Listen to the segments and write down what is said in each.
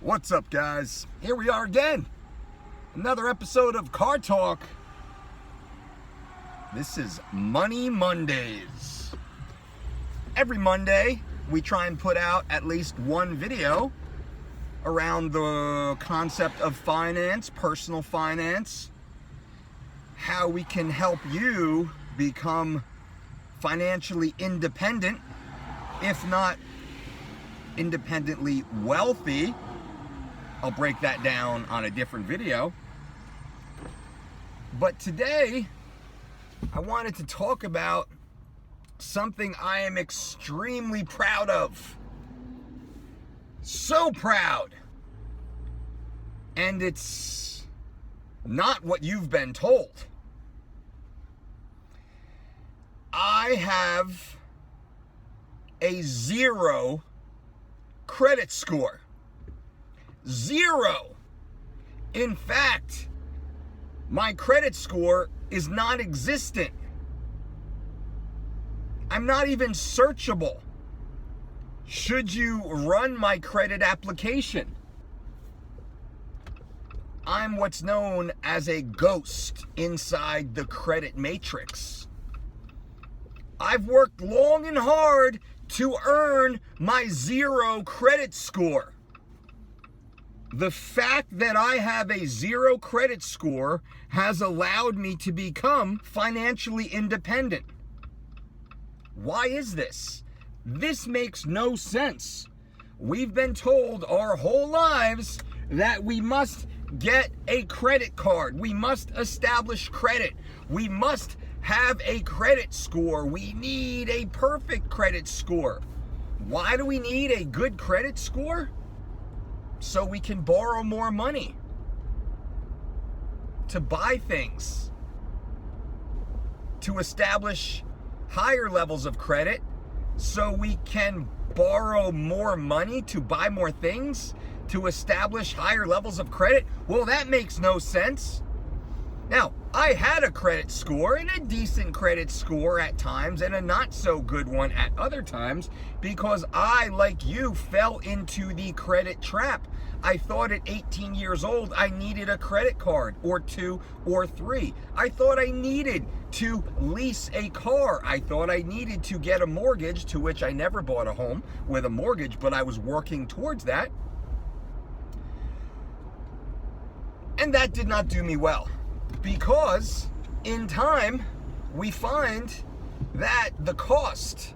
What's up, guys? Here we are again. Another episode of Car Talk. This is Money Mondays. Every Monday, we try and put out at least one video around the concept of finance, personal finance, how we can help you become financially independent, if not independently wealthy. I'll break that down on a different video. But today, I wanted to talk about something I am extremely proud of. So proud. And it's not what you've been told. I have a 0 credit score. 0. In fact, my credit score is non-existent. I'm not even searchable. Should you run my credit application? I'm what's known as a ghost inside the credit matrix. I've worked long and hard to earn my 0 credit score. The fact that I have a 0 credit score has allowed me to become financially independent. Why is this? This makes no sense. We've been told our whole lives that we must get a credit card. We must establish credit. We must have a credit score. We need a perfect credit score. Why do we need a good credit score? So we can borrow more money to buy things, to establish higher levels of credit, so we can borrow more money to buy more things, to establish higher levels of credit. Well, that makes no sense. Now, I had a credit score, and a decent credit score at times, and a not so good one at other times, because I, like you, fell into the credit trap. I thought at 18 years old I needed a credit card, or 2 or 3. I thought I needed to lease a car. I thought I needed to get a mortgage, to which I never bought a home with a mortgage, but I was working towards that. And that did not do me well. Because in time, we find that the cost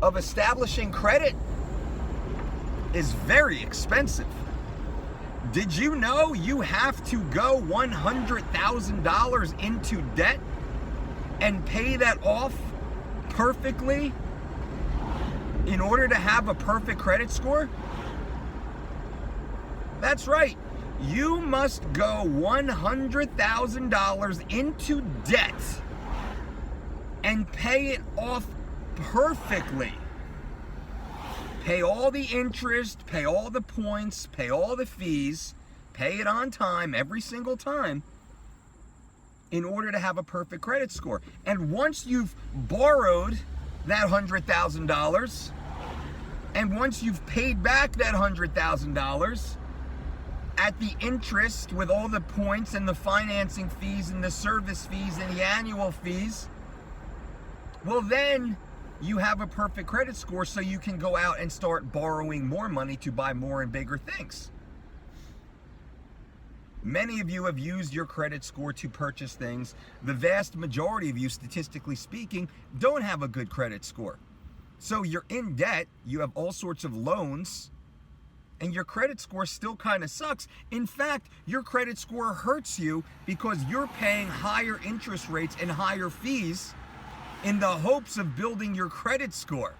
of establishing credit is very expensive. Did you know you have to go $100,000 into debt and pay that off perfectly in order to have a perfect credit score? That's right. You must go $100,000 into debt and pay it off perfectly. Pay all the interest, pay all the points, pay all the fees, pay it on time every single time in order to have a perfect credit score. And once you've borrowed that $100,000, and once you've paid back that $100,000, at the interest with all the points and the financing fees and the service fees and the annual fees, well, then you have a perfect credit score, so you can go out and start borrowing more money to buy more and bigger things. Many of you have used your credit score to purchase things. The vast majority of you, statistically speaking, don't have a good credit score. So you're in debt, you have all sorts of loans, and your credit score still kind of sucks. In fact, your credit score hurts you because you're paying higher interest rates and higher fees in the hopes of building your credit score,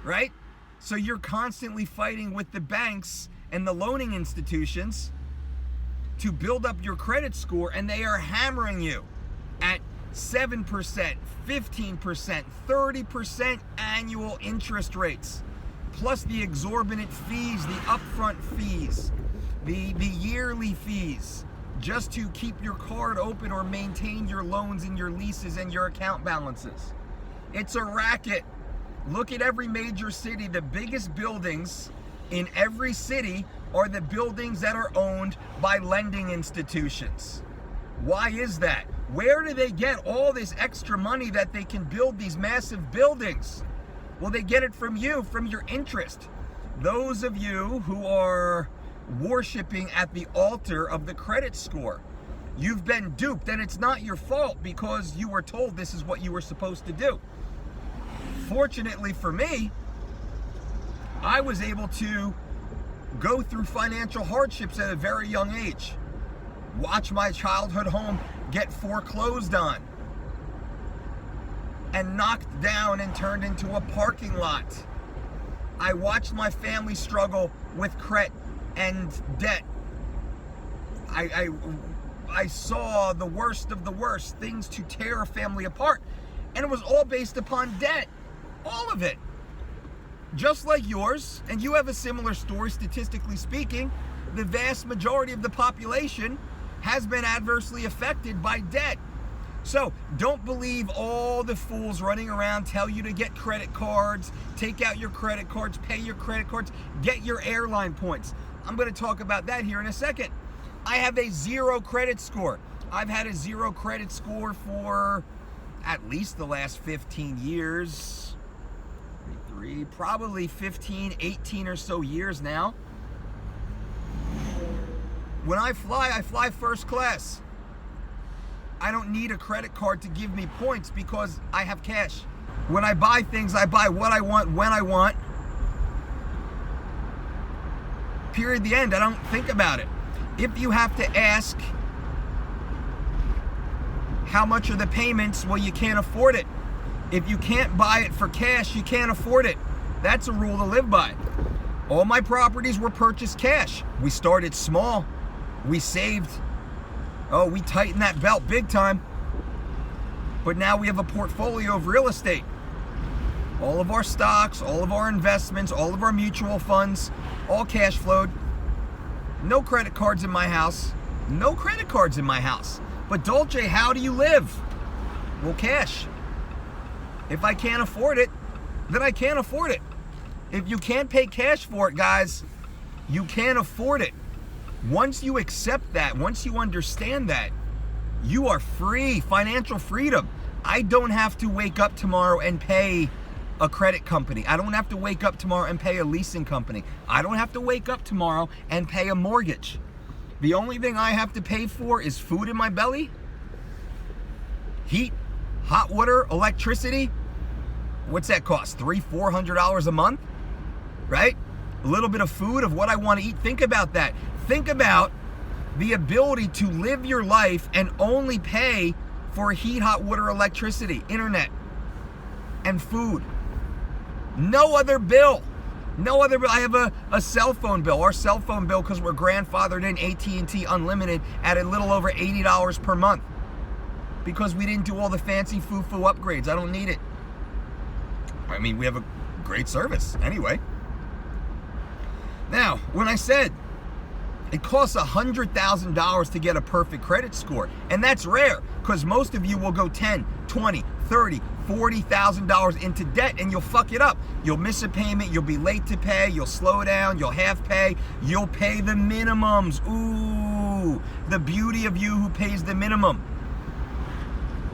right? So you're constantly fighting with the banks and the loaning institutions to build up your credit score, and they are hammering you at 7%, 15%, 30% annual interest rates, plus the exorbitant fees, the upfront fees, the yearly fees, just to keep your card open or maintain your loans and your leases and your account balances. It's a racket. Look at every major city. The biggest buildings in every city are the buildings that are owned by lending institutions. Why is that? Where do they get all this extra money that they can build these massive buildings? Well, they get it from you, from your interest. Those of you who are worshiping at the altar of the credit score, you've been duped, and it's not your fault because you were told this is what you were supposed to do. Fortunately for me, I was able to go through financial hardships at a very young age. Watch my childhood home get foreclosed on and knocked down and turned into a parking lot. I watched my family struggle with credit and debt. I saw the worst of the worst, things to tear a family apart. And it was all based upon debt. All of it. Just like yours, and you have a similar story, statistically speaking, the vast majority of the population has been adversely affected by debt. So don't believe all the fools running around tell you to get credit cards, take out your credit cards, pay your credit cards, get your airline points. I'm going to talk about that here in a second. I have a 0 credit score. I've had a 0 credit score for at least the last 15 years. Probably 15, 18 or so years now. When I fly first class. I don't need a credit card to give me points because I have cash. When I buy things, I buy what I want, when I want. Period, the end. I don't think about it. If you have to ask how much are the payments, well, you can't afford it. If you can't buy it for cash, you can't afford it. That's a rule to live by. All my properties were purchased cash. We started small. We saved. Oh, we tightened that belt big time. But now we have a portfolio of real estate. All of our stocks, all of our investments, all of our mutual funds, all cash flowed. No credit cards in my house. No credit cards in my house. But Dolce, how do you live? Well, cash. If I can't afford it, then I can't afford it. If you can't pay cash for it, guys, you can't afford it. Once you accept that, once you understand that, you are free, financial freedom. I don't have to wake up tomorrow and pay a credit company. I don't have to wake up tomorrow and pay a leasing company. I don't have to wake up tomorrow and pay a mortgage. The only thing I have to pay for is food in my belly, heat, hot water, electricity. What's that cost? $300-400 a month, right? A little bit of food, of what I want to eat. Think about that. Think about the ability to live your life and only pay for heat, hot water, electricity, internet, and food. No other bill. No other bill. I have a cell phone bill. Our cell phone bill, because we're grandfathered in AT&T Unlimited, at a little over $80 per month. Because we didn't do all the fancy foo-foo upgrades. I don't need it. I mean, we have a great service anyway. Now, when I said it costs $100,000 to get a perfect credit score, and that's rare because most of you will go $10,000, $20,000, $30,000, $40,000 into debt and you'll fuck it up. You'll miss a payment, you'll be late to pay, you'll slow down, you'll half pay, you'll pay the minimums. Ooh, the beauty of you who pays the minimum.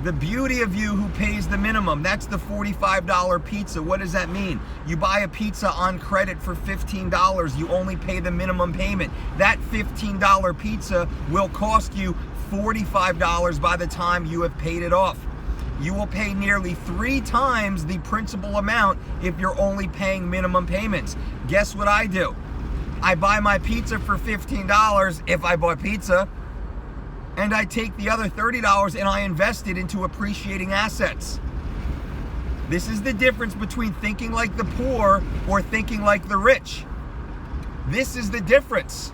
The beauty of you who pays the minimum. That's the $45 pizza. What does that mean? You buy a pizza on credit for $15. You only pay the minimum payment. That $15 pizza will cost you $45 by the time you have paid it off. You will pay nearly 3 times the principal amount if you're only paying minimum payments. Guess what I do? I buy my pizza for $15 if I bought pizza. And I take the other $30 and I invest it into appreciating assets. This is the difference between thinking like the poor or thinking like the rich. This is the difference.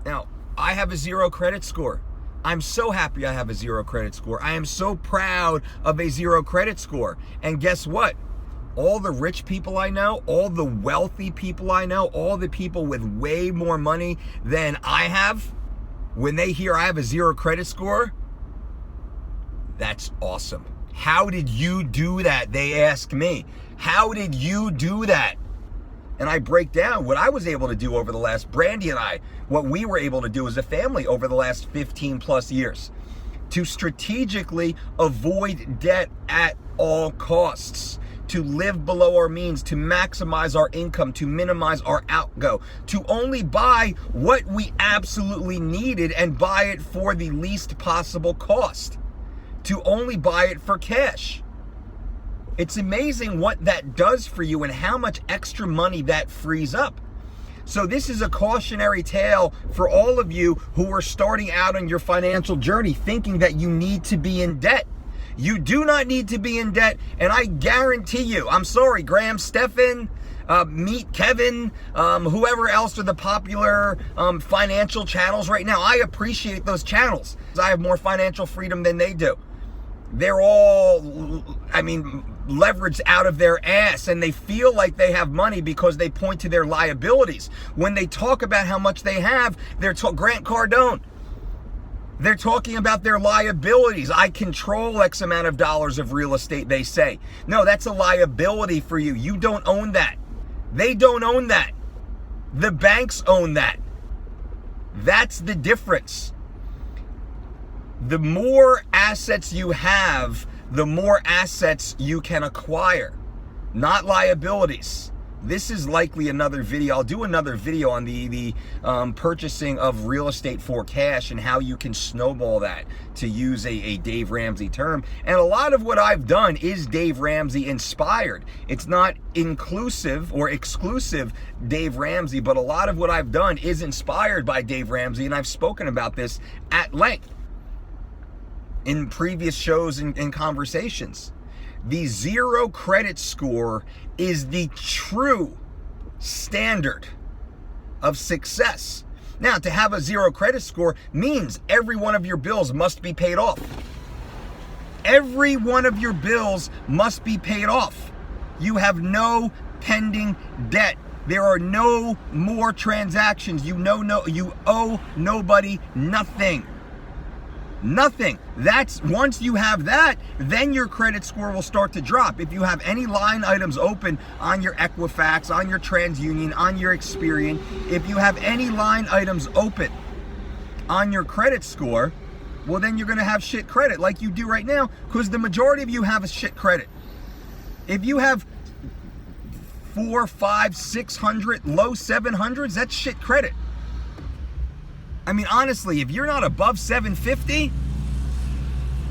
Now, I have a 0 credit score. I'm so happy I have a 0 credit score. I am so proud of a 0 credit score. And guess what? All the rich people I know, all the wealthy people I know, all the people with way more money than I have, when they hear I have a 0 credit score, that's awesome. How did you do that? They ask me. How did you do that? And I break down what I was able to do over the last, Brandy and I, what we were able to do as a family over the last 15 plus years to strategically avoid debt at all costs, to live below our means, to maximize our income, to minimize our outgo, to only buy what we absolutely needed and buy it for the least possible cost, to only buy it for cash. It's amazing what that does for you and how much extra money that frees up. So this is a cautionary tale for all of you who are starting out on your financial journey thinking that you need to be in debt. You do not need to be in debt, and I guarantee you, I'm sorry, Graham Stephan, Meet Kevin, whoever else are the popular financial channels right now. I appreciate those channels. I have more financial freedom than they do. They're all, leveraged out of their ass, and they feel like they have money because they point to their liabilities. When they talk about how much they have, Grant Cardone, they're talking about their liabilities. I control X amount of dollars of real estate, they say. No, that's a liability for you. You don't own that. They don't own that. The banks own that. That's the difference. The more assets you have, the more assets you can acquire, not liabilities. This is likely another video. I'll do another video on the purchasing of real estate for cash and how you can snowball that, to use a Dave Ramsey term. And a lot of what I've done is Dave Ramsey inspired. It's not inclusive or exclusive Dave Ramsey, but a lot of what I've done is inspired by Dave Ramsey, and I've spoken about this at length in previous shows and conversations. The zero credit score is the true standard of success. Now, to have a zero credit score means every one of your bills must be paid off. Every one of your bills must be paid off. You have no pending debt. There are no more transactions. You owe nobody nothing. Nothing. That's once you have that, then your credit score will start to drop. If you have any line items open on your Equifax, on your TransUnion, on your Experian, if you have any line items open on your credit score, well, then you're going to have shit credit like you do right now, because the majority of you have a shit credit. If you have 400, 500, 600, low 700s, that's shit credit. I mean, honestly, if you're not above 750,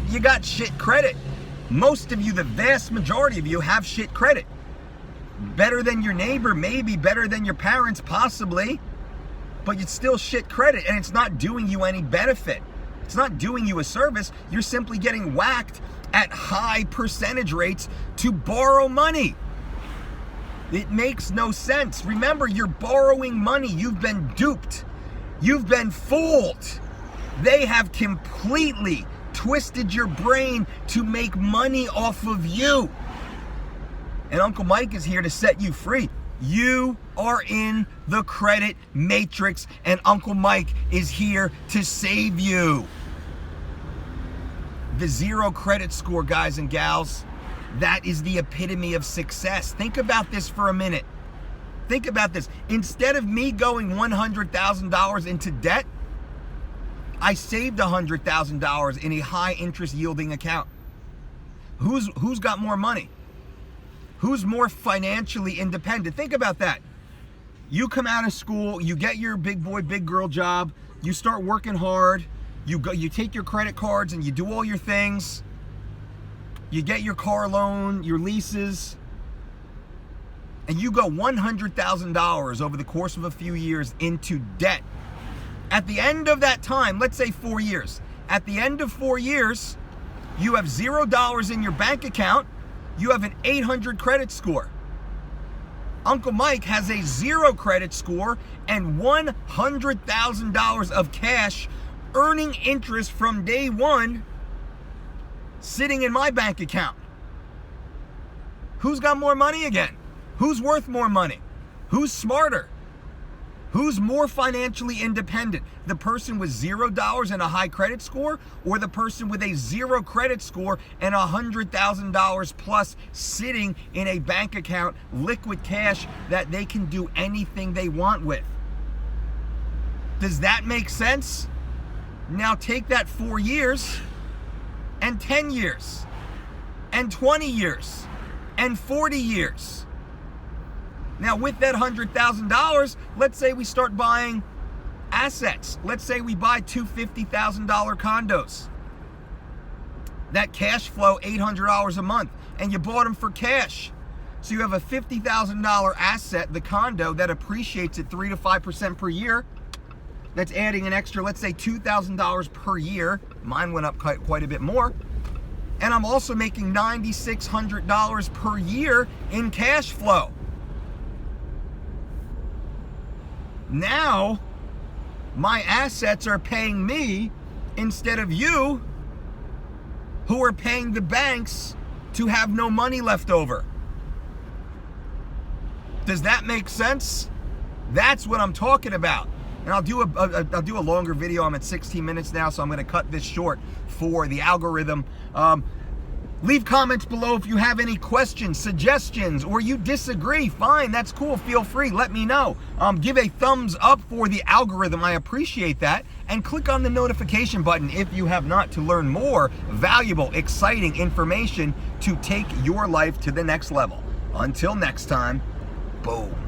you got shit credit. Most of you, the vast majority of you, have shit credit. Better than your neighbor, maybe better than your parents, possibly, but it's still shit credit, and it's not doing you any benefit. It's not doing you a service. You're simply getting whacked at high percentage rates to borrow money. It makes no sense. Remember, you're borrowing money. You've been duped. You've been fooled. They have completely twisted your brain to make money off of you. And Uncle Mike is here to set you free. You are in the credit matrix, and Uncle Mike is here to save you. The zero credit score, guys and gals, that is the epitome of success. Think about this for a minute. Think about this. Instead of me going $100,000 into debt, I saved $100,000 in a high interest yielding account. Who's got more money? Who's more financially independent? Think about that. You come out of school, you get your big boy, big girl job, you start working hard, you take your credit cards and you do all your things. You get your car loan, your leases, and you go $100,000 over the course of a few years into debt. At the end of that time, let's say 4 years, at the end of 4 years, you have $0 in your bank account, you have an 800 credit score. Uncle Mike has a 0 credit score and $100,000 of cash earning interest from day one sitting in my bank account. Who's got more money again? Who's worth more money? Who's smarter? Who's more financially independent? The person with $0 and a high credit score, or the person with a 0 credit score and $100,000 plus sitting in a bank account, liquid cash that they can do anything they want with? Does that make sense? Now take that 4 years and 10 years and 20 years and 40 years. Now with that $100,000, let's say we start buying assets. Let's say we buy two $50,000 condos. That cash flow $800 a month, and you bought them for cash. So you have a $50,000 asset, the condo, that appreciates at 3 to 5% per year. That's adding an extra, let's say $2,000 per year. Mine went up quite a bit more. And I'm also making $9,600 per year in cash flow. Now, my assets are paying me instead of you, who are paying the banks to have no money left over. Does that make sense? That's what I'm talking about. And I'll do a longer video. I'm at 16 minutes now, so I'm going to cut this short for the algorithm. Leave comments below if you have any questions, suggestions, or you disagree. Fine, that's cool. Feel free. Let me know. Give a thumbs up for the algorithm. I appreciate that. And click on the notification button if you have not, to learn more valuable, exciting information to take your life to the next level. Until next time, boom.